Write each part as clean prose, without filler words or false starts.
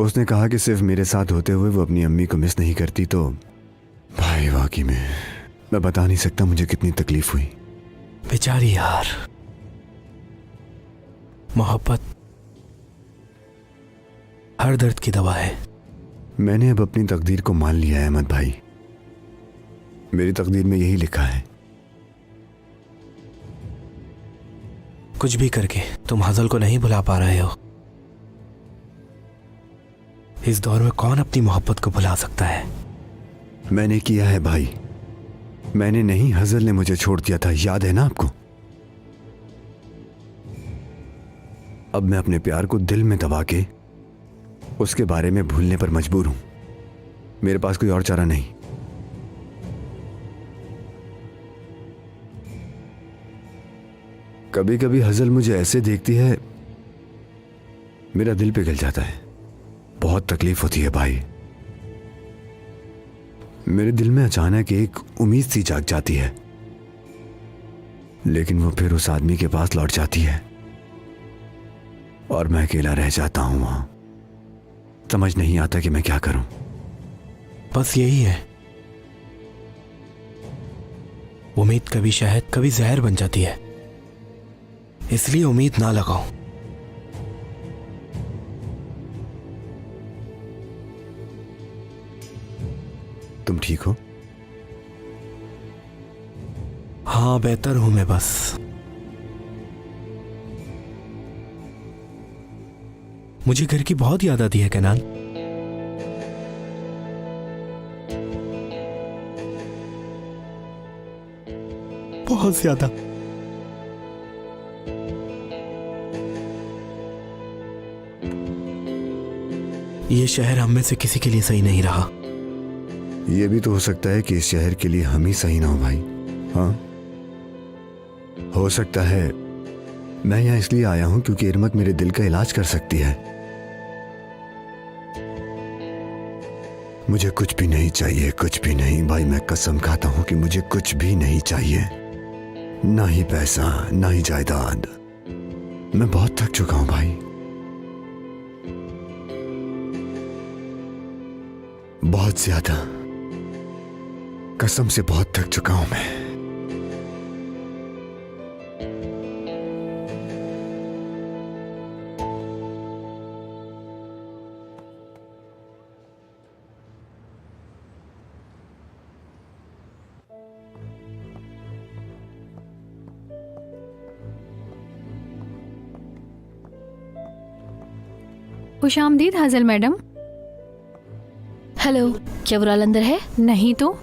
उसने कहा कि सिर्फ मेरे साथ होते हुए वो अपनी अम्मी को मिस नहीं करती। तो भाई वाकई में मैं बता नहीं सकता मुझे कितनी तकलीफ हुई। बेचारी यार, मोहब्बत हर दर्द की दवा है। मैंने अब अपनी तकदीर को मान लिया है अहमद भाई। मेरी तकदीर में यही लिखा है। कुछ भी करके तुम हज़ल को नहीं भुला पा रहे हो। इस दौर में कौन अपनी मोहब्बत को भुला सकता है? मैंने किया है भाई। मैंने नहीं, हज़ल ने मुझे छोड़ दिया था, याद है ना आपको? अब मैं अपने प्यार को दिल में दबा के उसके बारे में भूलने पर मजबूर हूं। मेरे पास कोई और चारा नहीं। कभी कभी हज़ल मुझे ऐसे देखती है, मेरा दिल पिघल जाता है। बहुत तकलीफ होती है भाई। मेरे दिल में अचानक एक उम्मीद सी जाग जाती है, लेकिन वो फिर उस आदमी के पास लौट जाती है और मैं अकेला रह जाता हूं वहां। समझ नहीं आता कि मैं क्या करूं। बस यही है, उम्मीद कभी शहद कभी जहर बन जाती है, इसलिए उम्मीद ना लगाओ। तुम ठीक हो? हाँ, बेहतर हूं मैं। बस मुझे घर की बहुत याद आती है कैनान। बहुत ज्यादा। ये शहर हम में से किसी के लिए सही नहीं रहा। यह भी तो हो सकता है कि इस शहर के लिए हम ही सही ना हो भाई। हाँ, हो सकता है मैं यहां इसलिए आया हूं क्योंकि इरमत मेरे दिल का इलाज कर सकती है। मुझे कुछ भी नहीं चाहिए, कुछ भी नहीं भाई। मैं कसम खाता हूं कि मुझे कुछ भी नहीं चाहिए, ना ही पैसा, ना ही जायदाद। मैं बहुत थक चुका हूं भाई, बहुत ज्यादा। कसम से बहुत थक चुका हूं मैं। खुशामदीद हज़ल मैडम। हेलो, क्या बुराल अंदर है? नहीं तो।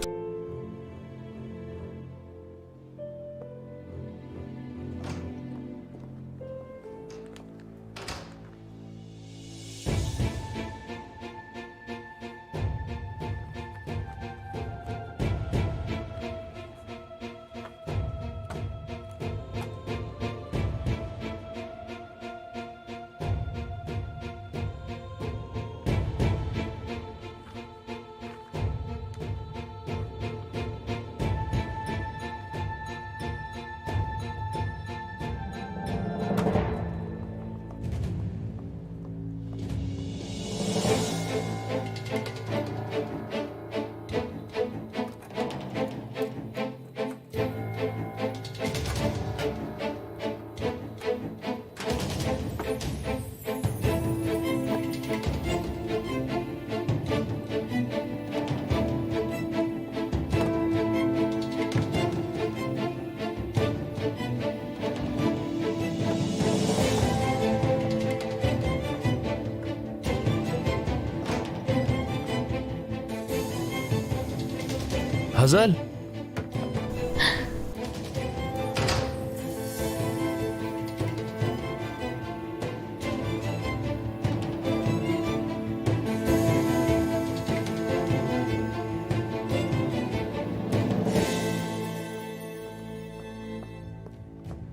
हज़ल,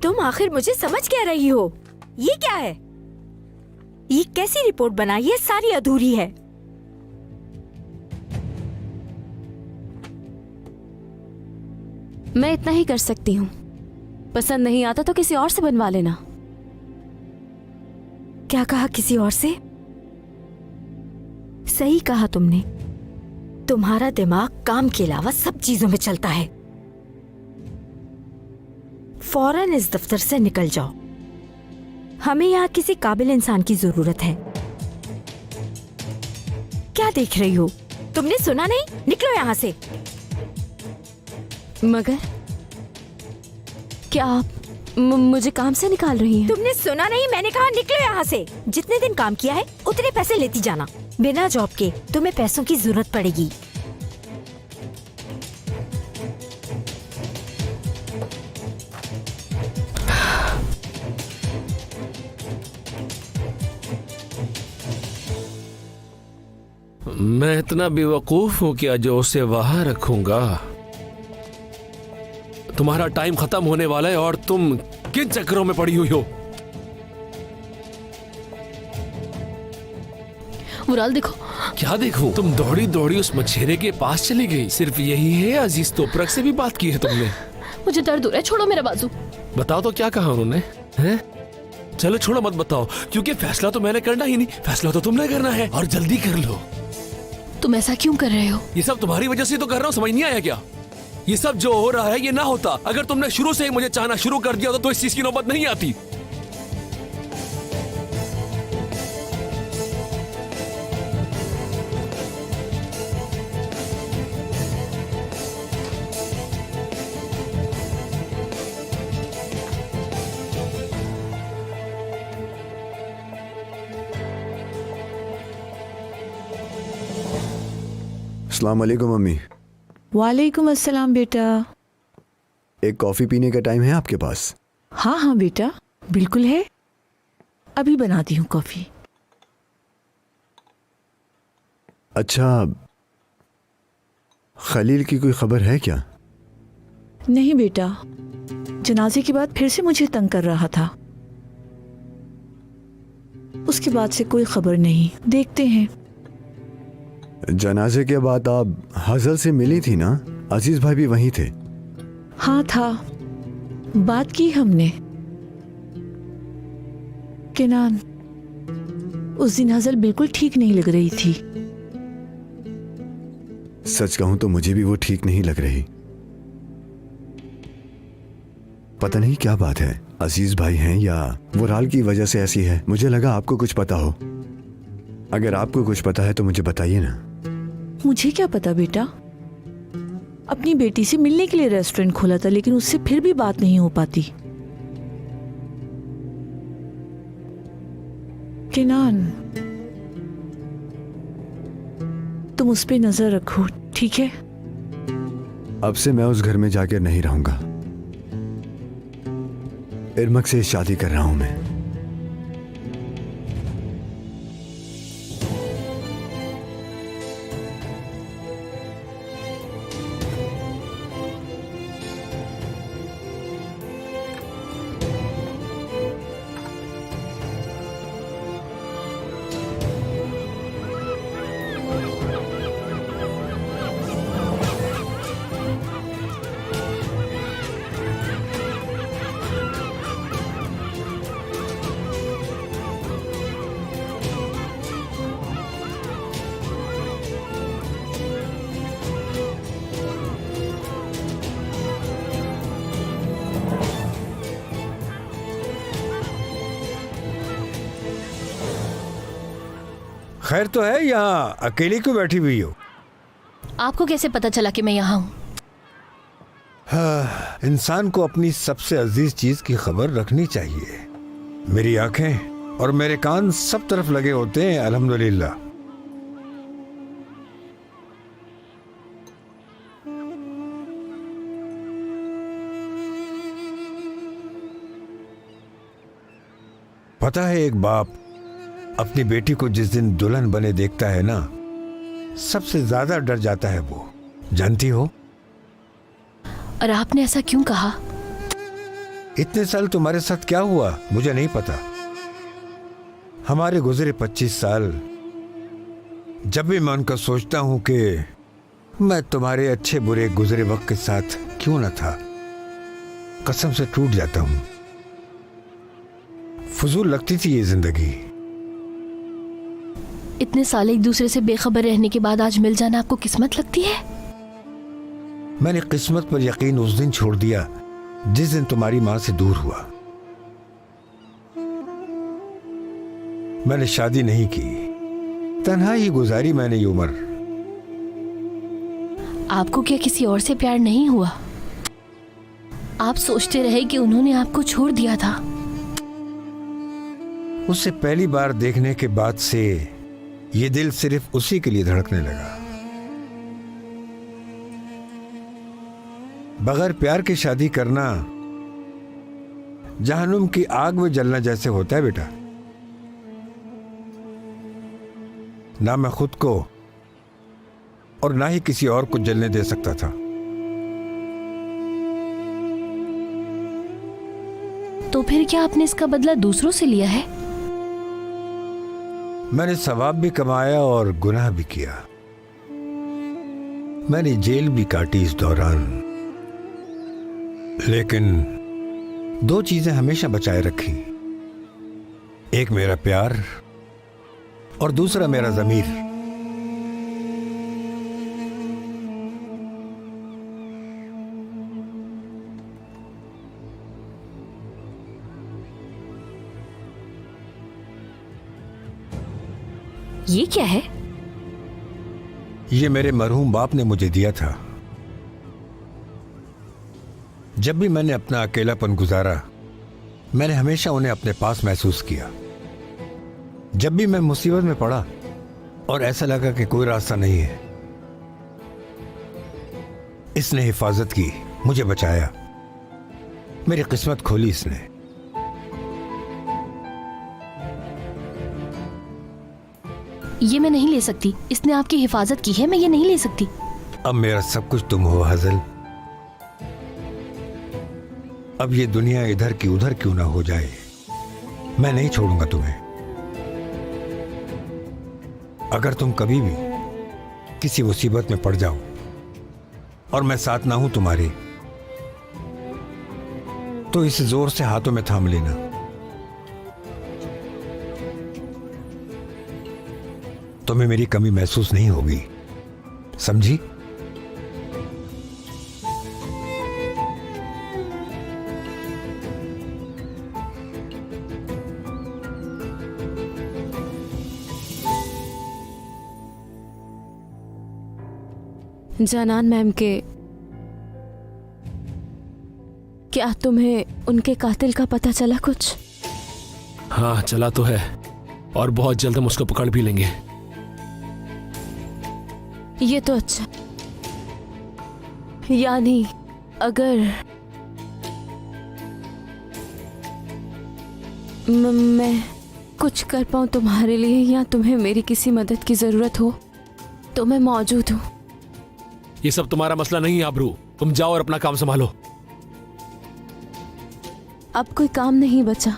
तुम आखिर मुझे समझ क्या रही हो? ये क्या है? ये कैसी रिपोर्ट बनाई है? सारी अधूरी है। मैं इतना ही कर सकती हूँ। पसंद नहीं आता तो किसी और से बनवा लेना। क्या कहा? किसी और से? सही कहा तुमने। तुम्हारा दिमाग काम के अलावा सब चीजों में चलता है। फौरन इस दफ्तर से निकल जाओ। हमें यहाँ किसी काबिल इंसान की जरूरत है। क्या देख रही हो? तुमने सुना नहीं? निकलो यहाँ से। मगर क्या आप मुझे काम से निकाल रही हैं? तुमने सुना नहीं? मैंने कहा निकलो यहाँ से। जितने दिन काम किया है उतने पैसे लेती जाना। बिना जॉब के तुम्हें पैसों की जरूरत पड़ेगी। मैं इतना बेवकूफ हूं क्या जो उसे वहां रखूंगा? तुम्हारा टाइम खत्म होने वाला है और तुम किन चक्करों में पड़ी हुई हो? मुराल देखो। क्या देखूं? तुम दौड़ी दौड़ी उस मछेरे के पास चली गई। सिर्फ यही है? अजीज तोपरक से भी बात की है तुमने? मुझे दर्द हो रहा है, छोड़ो मेरा बाजू। बताओ तो क्या कहा उन्होंने? हैं? चलो छोड़ो मत बताओ, क्योंकि फैसला तो मैंने करना ही नहीं। फैसला तो तुमने करना है और जल्दी कर लो। तुम ऐसा क्यों कर रहे हो? ये सब तुम्हारी वजह से तो कर रहा हूँ, समझ नहीं आया क्या? ये सब जो हो रहा है ये ना होता अगर तुमने शुरू से ही मुझे चाहना शुरू कर दिया तो इस चीज की नौबत नहीं आती। अस्सलाम वालेकुम अम्मी। वालेकुम अस्सलाम बेटा। एक कॉफ़ी पीने का टाइम है आपके पास? हाँ हाँ बेटा, बिल्कुल है। अभी बनाती हूँ कॉफ़ी। अच्छा, खलील की कोई खबर है क्या? नहीं बेटा, जनाजे के बाद फिर से मुझे तंग कर रहा था। उसके बाद से कोई खबर नहीं। देखते हैं। जनाजे के बाद आप हजल से मिली थी ना? अजीज भाई भी वहीं थे। हाँ था, बात की हमने। केनान, उस दिन हजल बिल्कुल ठीक नहीं लग रही थी। सच कहूं तो मुझे भी वो ठीक नहीं लग रही। पता नहीं क्या बात है, अजीज भाई हैं या वो राल की वजह से ऐसी है। मुझे लगा आपको कुछ पता हो। अगर आपको कुछ पता है तो मुझे बताइए ना। मुझे क्या पता बेटा, अपनी बेटी से मिलने के लिए रेस्टोरेंट खोला था, लेकिन उससे फिर भी बात नहीं हो पाती। केनान, तुम उस पे नजर रखो, ठीक है? अब से मैं उस घर में जाकर नहीं रहूंगा। इरमक से शादी कर रहा हूं मैं। खैर तो है, यहाँ अकेली क्यों बैठी हुई हो? आपको कैसे पता चला कि मैं यहाँ हूँ? हाँ, इंसान को अपनी सबसे अजीज चीज की खबर रखनी चाहिए। मेरी आंखें और मेरे कान सब तरफ लगे होते हैं, अल्हम्दुलिल्लाह। पता है, एक बाप अपनी बेटी को जिस दिन दुल्हन बने देखता है ना, सबसे ज्यादा डर जाता है वो, जानती हो? और आपने ऐसा क्यों कहा? इतने साल तुम्हारे साथ क्या हुआ मुझे नहीं पता। हमारे गुजरे 25 साल, जब भी मैं उनका सोचता हूं कि मैं तुम्हारे अच्छे बुरे गुजरे वक्त के साथ क्यों न था, कसम से टूट जाता हूं। फजूल लगती थी ये जिंदगी। इतने साल एक दूसरे से बेखबर रहने के बाद आज मिल जाना आपको किस्मत लगती है? मैंने किस्मत पर यकीन उस दिन छोड़ दिया जिस दिन तुम्हारी मां से दूर हुआ। मैंने शादी नहीं की, तन्हा ही गुजारी मैंने ये उम्र। आपको क्या किसी और से प्यार नहीं हुआ? आप सोचते रहे कि उन्होंने आपको छोड़ दिया था। उससे पहली बार देखने के बाद से ये दिल सिर्फ उसी के लिए धड़कने लगा। बगैर प्यार की शादी करना जहन्नुम की आग में जलना जैसे होता है बेटा। ना मैं खुद को और ना ही किसी और को जलने दे सकता था। तो फिर क्या आपने इसका बदला दूसरों से लिया है? मैंने सवाब भी कमाया और गुनाह भी किया। मैंने जेल भी काटी इस दौरान, लेकिन दो चीजें हमेशा बचाए रखी। एक मेरा प्यार और दूसरा मेरा ज़मीर। ये क्या है? ये मेरे मरहूम बाप ने मुझे दिया था। जब भी मैंने अपना अकेलापन गुजारा, मैंने हमेशा उन्हें अपने पास महसूस किया। जब भी मैं मुसीबत में पड़ा और ऐसा लगा कि कोई रास्ता नहीं है, इसने हिफाजत की, मुझे बचाया, मेरी किस्मत खोली इसने। ये मैं नहीं ले सकती। इसने आपकी हिफाजत की है, मैं ये नहीं ले सकती। अब मेरा सब कुछ तुम हो हज़ल। अब ये दुनिया इधर की उधर क्यों ना हो जाए, मैं नहीं छोड़ूंगा तुम्हें। अगर तुम कभी भी किसी मुसीबत में पड़ जाओ और मैं साथ ना हूं तुम्हारे, तो इसे जोर से हाथों में थाम लेना। तुम्हें मेरी कमी महसूस नहीं होगी, समझी? जानान मैम के, क्या तुम्हें उनके कातिल का पता चला कुछ? हाँ चला तो है, और बहुत जल्द हम उसको पकड़ भी लेंगे। ये तो अच्छा। यानी अगर मैं कुछ कर पाऊं तुम्हारे लिए या तुम्हें मेरी किसी मदद की जरूरत हो तो मैं मौजूद हूं। ये सब तुम्हारा मसला नहीं है आबरू, तुम जाओ और अपना काम संभालो। अब कोई काम नहीं बचा।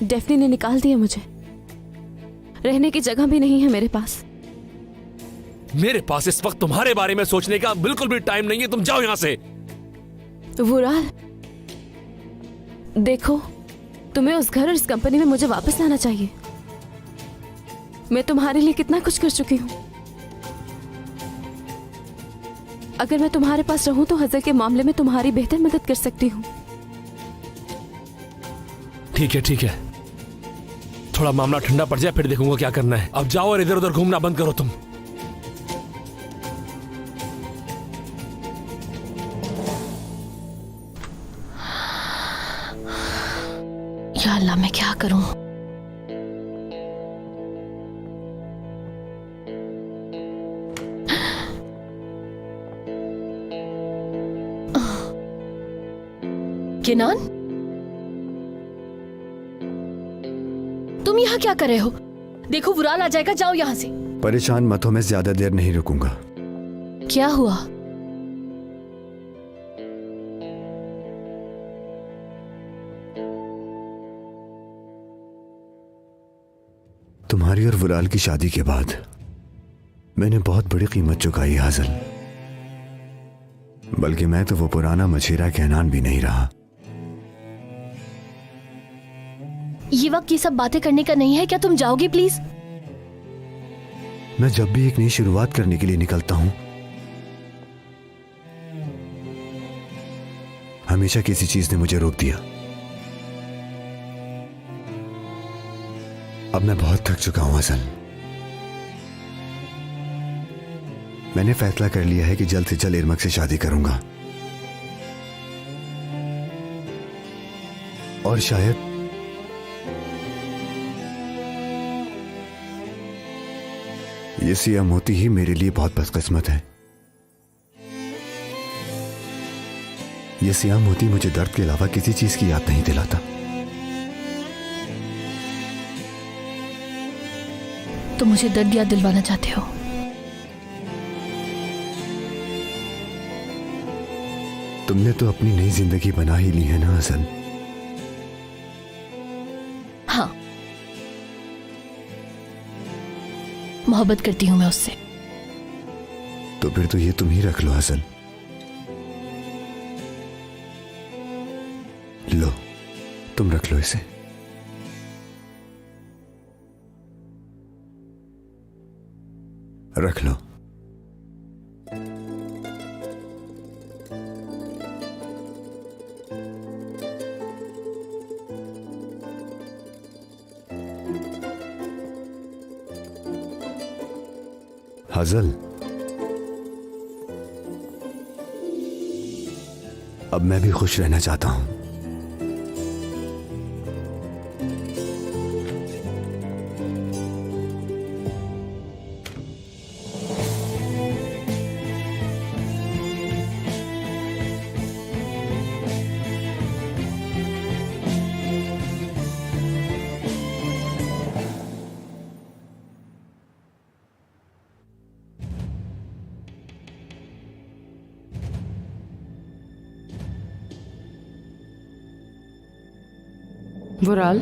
डेफनी ने निकाल दिया मुझे, रहने की जगह भी नहीं है मेरे पास। मेरे पास इस वक्त तुम्हारे बारे में सोचने का बिल्कुल भी टाइम नहीं है, तुम जाओ यहां से। वुराल, देखो, तुम्हें उस घर और इस कंपनी में मुझे वापस लाना चाहिए। मैं तुम्हारे लिए कितना कुछ कर चुकी हूं। अगर मैं तुम्हारे पास रहूं तो हज़र के मामले में तुम्हारी बेहतर मदद कर सकती हूं। ठीक है ठीक है, थोड़ा मामला ठंडा पड़ जाए फिर देखूंगा क्या करना है। अब जाओ और इधर उधर घूमना बंद करो तुम। या अल्लाह, मैं क्या करूं? किनान, तुम यहाँ क्या कर रहे हो? देखो वुराल आ जाएगा, जाओ यहाँ से। परेशान मत हो, मैं ज्यादा देर नहीं रुकूंगा। क्या हुआ? तुम्हारी और वुराल की शादी के बाद मैंने बहुत बड़ी कीमत चुकाई हाज़ल, बल्कि मैं तो वो पुराना मछेरा कहनान भी नहीं रहा। ये वक्त ये सब बातें करने का नहीं है। क्या तुम जाओगे प्लीज? मैं जब भी एक नई शुरुआत करने के लिए निकलता हूं, हमेशा किसी चीज ने मुझे रोक दिया। अब मैं बहुत थक चुका हूं असल। मैंने फैसला कर लिया है कि जल्द से जल्द इरमक से शादी करूंगा। और शायद ये सिया मोती ही मेरे लिए बहुत बदकिस्मत है। ये सिया मोती मुझे दर्द के अलावा किसी चीज की याद नहीं दिलाता। तुम मुझे दर्द याद दिलवाना चाहते हो? तुमने तो अपनी नई जिंदगी बना ही ली है ना असल। हाँ, मोहब्बत करती हूं मैं उससे। तो फिर तो ये तुम ही रख लो असल। लो, तुम रख लो इसे। रख लो। हजल, अब मैं भी खुश रहना चाहता हूं। बुराल,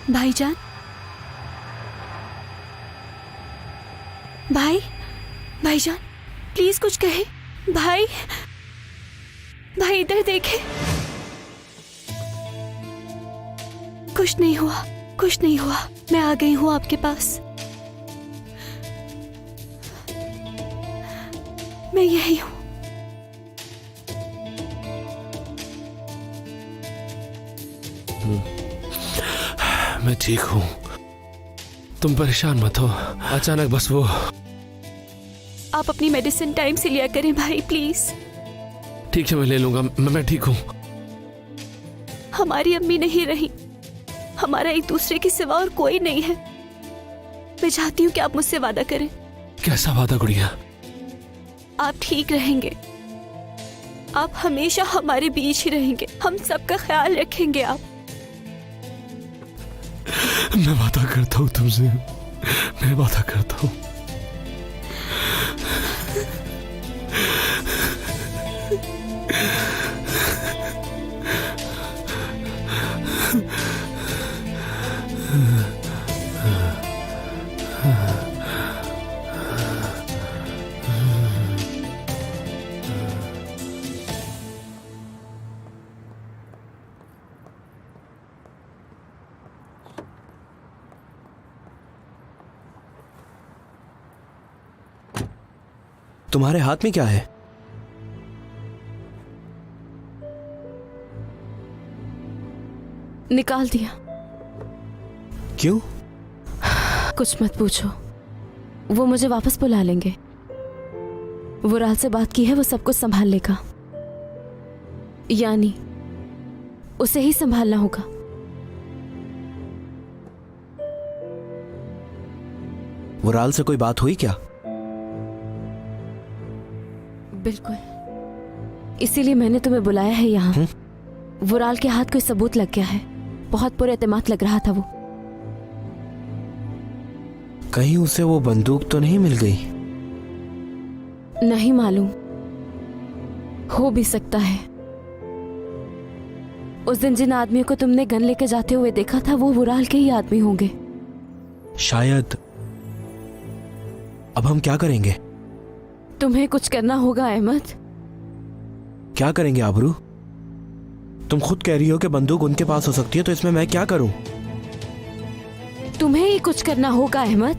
भाईजान, भाईजान प्लीज कुछ कहे। भाई इधर देखे। कुछ नहीं हुआ, मैं आ गई हूँ आपके पास। मैं यही हूँ। मैं ठीक हूँ, तुम परेशान मत हो। अचानक बस वो। आप अपनी मेडिसिन टाइम से लिया करें भाई, प्लीज। ठीक है, मैं ले लूंगा। मैं ठीक हूँ। हमारी अम्मी नहीं रही, हमारा एक दूसरे के सिवा और कोई नहीं है। मैं चाहती हूँ कि आप मुझसे वादा करें। कैसा वादा गुड़िया? आप ठीक रहेंगे, आप हमेशा हमारे बीच ही रहेंगे, हम सबका ख्याल रखेंगे आप। मैं वादा करता हूँ तुमसे, मैं वादा करता हूँ। तुम्हारे हाथ में क्या है? निकाल दिया। क्यों? कुछ मत पूछो, वो मुझे वापस बुला लेंगे। वो रात से बात की है, वो सब कुछ संभाल लेगा, यानी उसे ही संभालना होगा। वुराल से कोई बात हुई क्या? बिल्कुल, इसीलिए मैंने तुम्हें बुलाया है यहाँ। वुराल के हाथ कोई सबूत लग गया है, बहुत पुरएतमाद लग रहा था वो। कहीं उसे वो बंदूक तो नहीं मिल गई? नहीं मालूम, हो भी सकता है। उस दिन जिन आदमियों को तुमने गन लेके जाते हुए देखा था, वो वुराल के ही आदमी होंगे शायद। अब हम क्या करेंगे? तुम्हें कुछ करना होगा अहमद। क्या करेंगे आबरू? तुम खुद कह रही हो कि बंदूक उनके पास हो सकती है, तो इसमें मैं क्या करूं? तुम्हें ही कुछ करना होगा अहमद।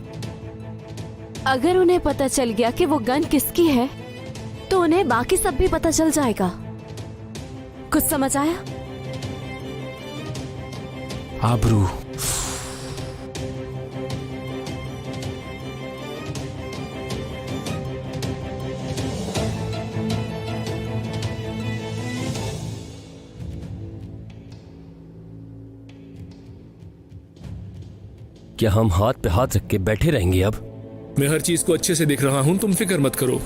अगर उन्हें पता चल गया कि वो गन किसकी है, तो उन्हें बाकी सब भी पता चल जाएगा। कुछ समझ आया? आबरू, क्या हम हाथ पे हाथ रख के बैठे रहेंगे अब? मैं हर चीज को अच्छे से देख रहा हूं, तुम फिक्र मत करो।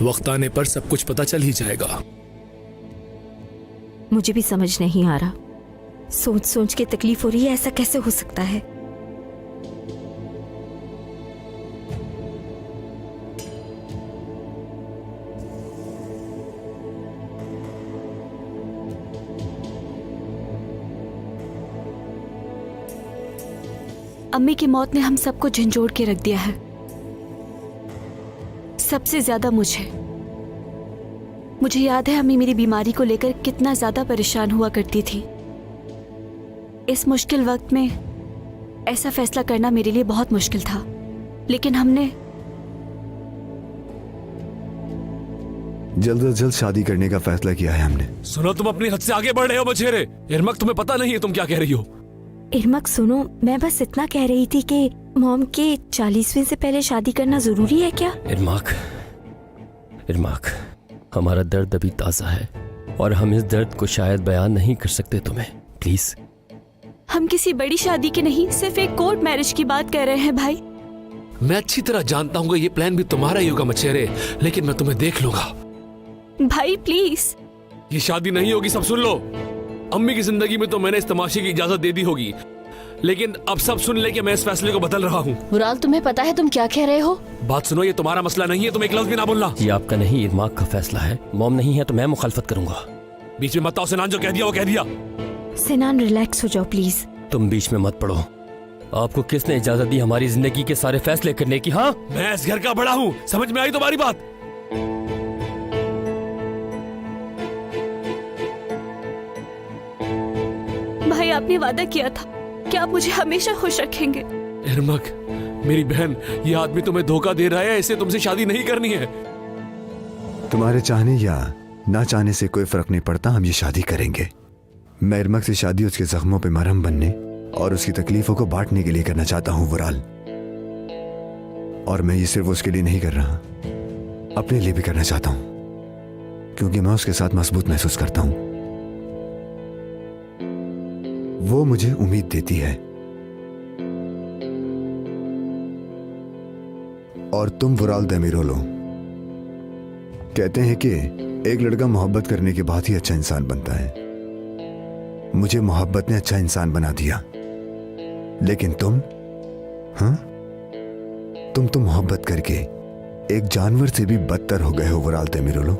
वक्त आने पर सब कुछ पता चल ही जाएगा। मुझे भी समझ नहीं आ रहा, सोच सोच के तकलीफ हो रही है। ऐसा कैसे हो सकता है? अम्मी की मौत ने हम सबको झंझोड़ के रख दिया है, सबसे ज्यादा मुझे याद है अम्मी मेरी बीमारी को लेकर कितना ज्यादा परेशान हुआ करती थी। इस मुश्किल वक्त में ऐसा फैसला करना मेरे लिए बहुत मुश्किल था, लेकिन हमने जल्द से जल्द शादी करने का फैसला किया है हमने। सुनो, तुम अपनी हद से आगे बढ़ रहे हो मछेरे। इरमक, तुम्हें पता नहीं है तुम क्या कह रही हो। इरमक सुनो, मैं बस इतना कह रही थी कि मॉम के 40वें से पहले शादी करना जरूरी है क्या? इरमक, हमारा दर्द अभी ताजा है और हम इस दर्द को शायद बयान नहीं कर सकते तुम्हें। प्लीज। हम किसी बड़ी शादी की नहीं, सिर्फ एक कोर्ट मैरिज की बात कर रहे हैं भाई। मैं अच्छी तरह जानता हूँ कि ये प्लान भी तुम्हारा ही होगा मछेरे, लेकिन मैं तुम्हें देख लूंगा। भाई प्लीज। ये शादी नहीं होगी, सब सुन लो। अम्मी की जिंदगी में तो मैंने इस तमाशे की इजाजत दे दी होगी, लेकिन अब सब सुन ले कि मैं इस फैसले को बदल रहा हूँ। वुराल, तुम्हें पता है तुम क्या कह रहे हो? बात सुनो, ये तुम्हारा मसला नहीं है, तुम एक लफ्ज भी ना बोलना। ये आपका नहीं, इरमाक का फैसला है। मॉम नहीं है तो मैं मुखालफत करूंगा। बीच में मत आओ सिनान, जो कह दिया वो कह दिया। सिनान रिलैक्स हो जाओ प्लीज। तुम बीच में मत पड़ो। आपको किसने इजाजत दी हमारी जिंदगी के सारे फैसले करने की? हाँ, मैं इस घर का बड़ा हूँ, समझ में आई तुम्हारी बात? भाई, आपने वादा किया था कि आप मुझे हमेशा खुश रखेंगे। इरमक, मेरी बहन, ये आदमी तुम्हें धोखा दे रहा है, इसे तुमसे शादी नहीं करनी है। तुम्हारे चाहने या ना चाहने से कोई फर्क नहीं पड़ता, हम ये शादी करेंगे। मैं इरमक से शादी उसके जख्मों पे मरहम बनने और उसकी तकलीफों को बांटने के लिए करना चाहता हूँ वुराल। और मैं ये सिर्फ उसके लिए नहीं कर रहा, अपने लिए भी करना चाहता हूँ, क्योंकि मैं उसके साथ मजबूत महसूस करता हूँ। वो मुझे उम्मीद देती है। और तुम वुराल देमिरोलो, कहते हैं कि एक लड़का मोहब्बत करने के बाद ही अच्छा इंसान बनता है। मुझे मोहब्बत ने अच्छा इंसान बना दिया, लेकिन तुम, हाँ, तुम तो मोहब्बत करके एक जानवर से भी बदतर हो गए हो वुराल देमिरोलो।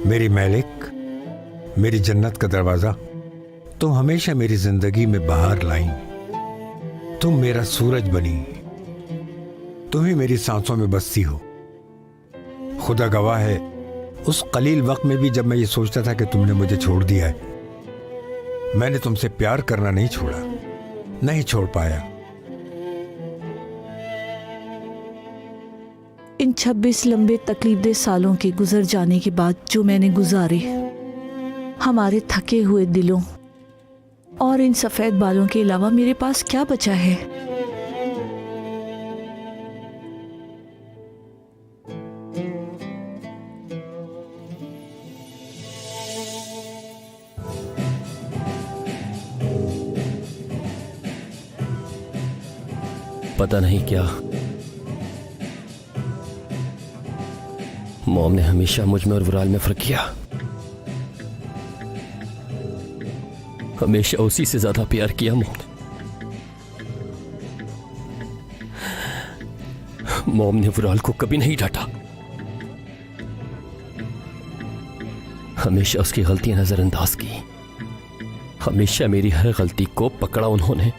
मेरी मैलिक, मेरी जन्नत का दरवाजा, तुम हमेशा मेरी जिंदगी में बाहर लाई। तुम मेरा सूरज बनी, तुम ही मेरी सांसों में बसती हो। खुदा गवाह है, उस कलील वक्त में भी जब मैं ये सोचता था कि तुमने मुझे छोड़ दिया है, मैंने तुमसे प्यार करना नहीं छोड़ा, नहीं छोड़ पाया। इन 26 लंबे तकलीफदेह सालों के गुजर जाने के बाद जो मैंने गुजारे, हमारे थके हुए दिलों और इन सफेद बालों के अलावा मेरे पास क्या बचा है? पता नहीं क्या मॉम ने हमेशा मुझ में और वुराल में फर्क किया। हमेशा उसी से ज्यादा प्यार किया मॉम ने। मॉम ने वुराल को कभी नहीं डांटा, हमेशा उसकी गलतियां नजरअंदाज की, हमेशा मेरी हर गलती को पकड़ा उन्होंने।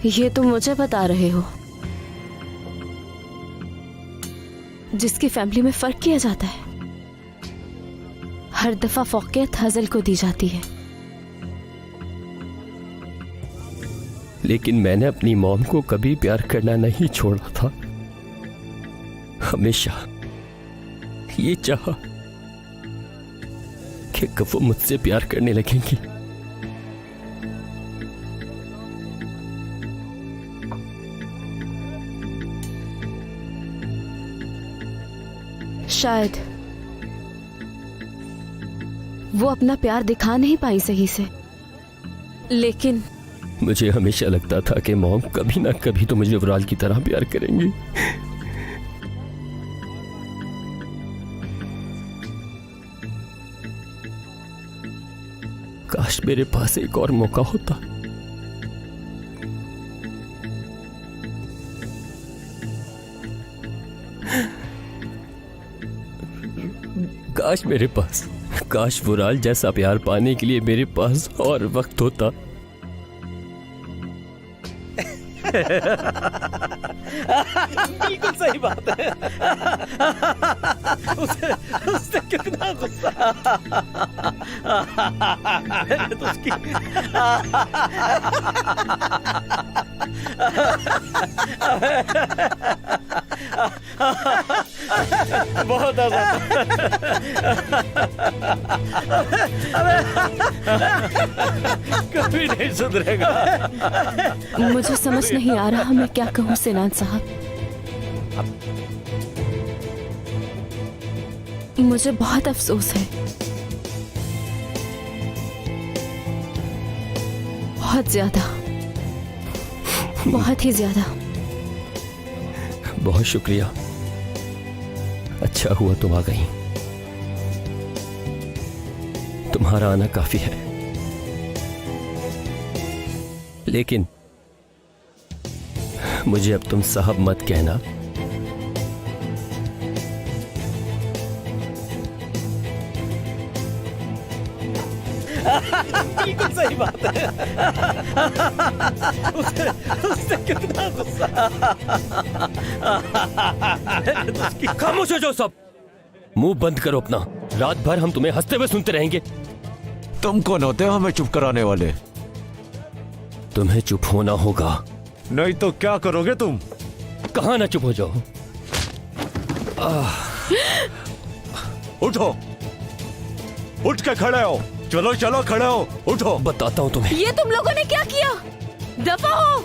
ये तुम मुझे बता रहे हो जिसकी फैमिली में फर्क किया जाता है, हर दफा फौकियत हजल को दी जाती है। लेकिन मैंने अपनी मॉम को कभी प्यार करना नहीं छोड़ा था। हमेशा ये चाहा कि कब वो मुझसे प्यार करने लगेंगी। शायद वो अपना प्यार दिखा नहीं पाई सही से, लेकिन मुझे हमेशा लगता था कि मॉम कभी ना कभी तो मुझे युवराज की तरह प्यार करेंगी। काश मेरे पास एक और मौका होता। काश युवराज जैसा प्यार पाने के लिए मेरे पास और वक्त होता। बिल्कुल सही बात है। उससे कितना गुस्सा। मैंने तो उसकी बहुत कभी नहीं सुधरेगा। मुझे समझ नहीं आ रहा मैं क्या कहूँ सिनान साहब। मुझे बहुत अफसोस है, बहुत ज्यादा, बहुत ही ज्यादा। बहुत शुक्रिया, अच्छा हुआ तुम आ गई। तुम्हारा आना काफी है, लेकिन मुझे अब तुम साहब मत कहना। बिल्कुल सही बात है। उससे कितना गुस्सा। खामोश हो जाओ सब, मुंह बंद करो अपना। रात भर हम तुम्हें हंसते हुए सुनते रहेंगे। तुम कौन होते हो हमें चुप कराने वाले? तुम्हें चुप होना होगा, नहीं तो क्या करोगे तुम? कहाँ ना चुप हो जाओ। उठो, उठ के खड़े हो। चलो चलो खड़े हो, उठो। बताता हूँ तुम्हें। ये तुम लोगों ने क्या किया? दफा हो,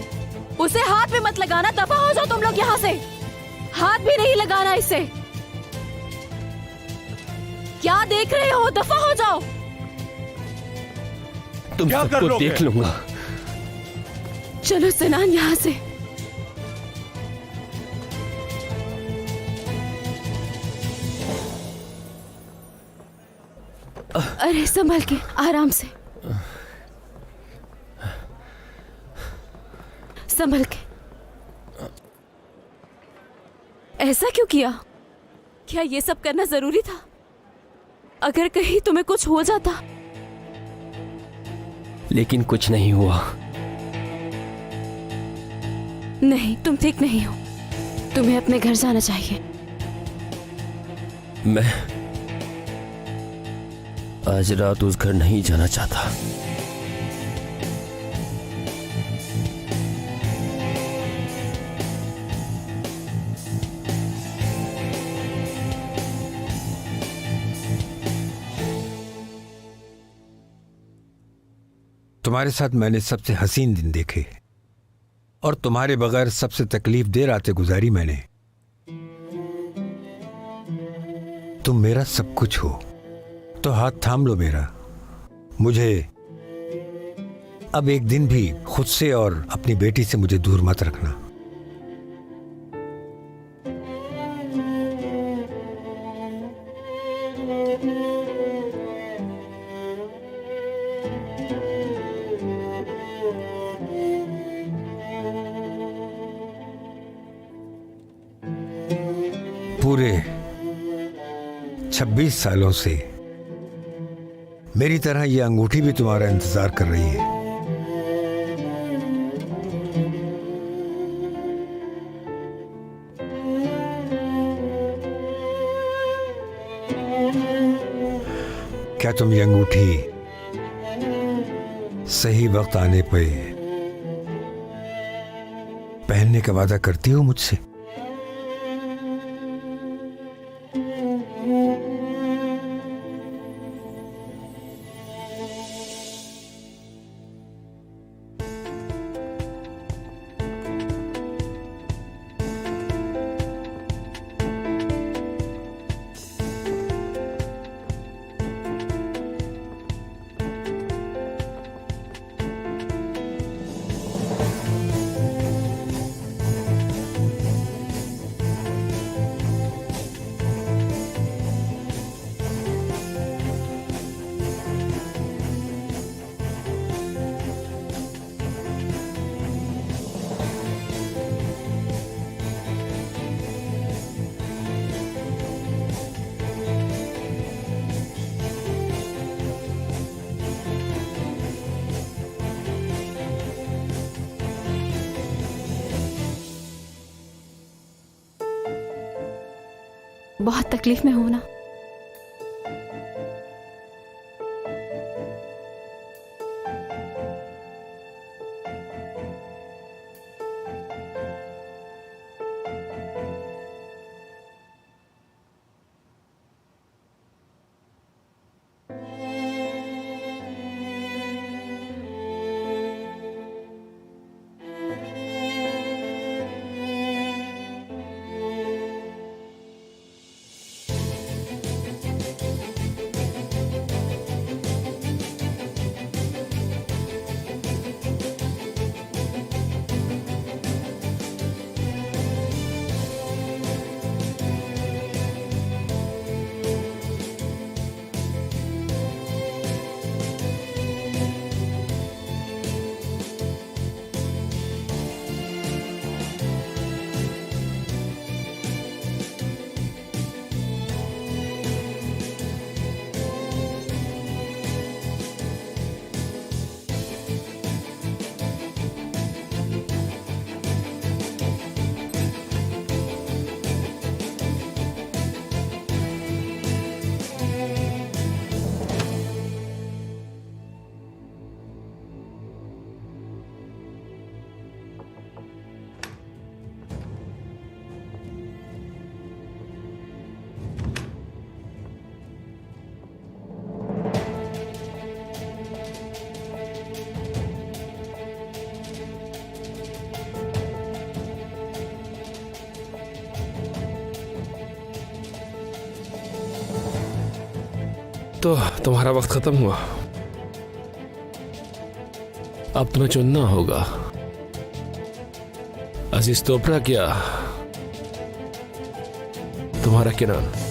उसे हाथ में मत लगाना। दफा हो जाओ तुम लोग यहाँ से। हाथ भी नहीं लगाना इसे। क्या देख रहे हो? दफा हो जाओ। तुम क्या कर सबको लोगे? देख लूंगा। चलो सिनान यहाँ से। अरे संभल के, आराम से संभल के। ऐसा क्यों किया? क्या ये सब करना जरूरी था? अगर कहीं तुम्हें कुछ हो जाता। लेकिन कुछ नहीं हुआ। नहीं, तुम ठीक नहीं हो। तुम्हें अपने घर जाना चाहिए। मैं आज रात उस घर नहीं जाना चाहता। तुम्हारे साथ मैंने सबसे हसीन दिन देखे और तुम्हारे बगैर सबसे तकलीफ दे रातें गुजारी मैंने। तुम मेरा सब कुछ हो, तो हाथ थाम लो मेरा। मुझे अब एक दिन भी खुद से और अपनी बेटी से मुझे दूर मत रखना। पूरे 26 सालों से मेरी तरह ये अंगूठी भी तुम्हारा इंतजार कर रही है। क्या तुम ये अंगूठी सही वक्त आने पे पहनने का वादा करती हो मुझसे? बहुत तकलीफ में हो ना? तो तुम्हारा वक्त खत्म हुआ। अब तुम्हें चुनना होगा, अजीज तोपरा क्या तुम्हारा किनान।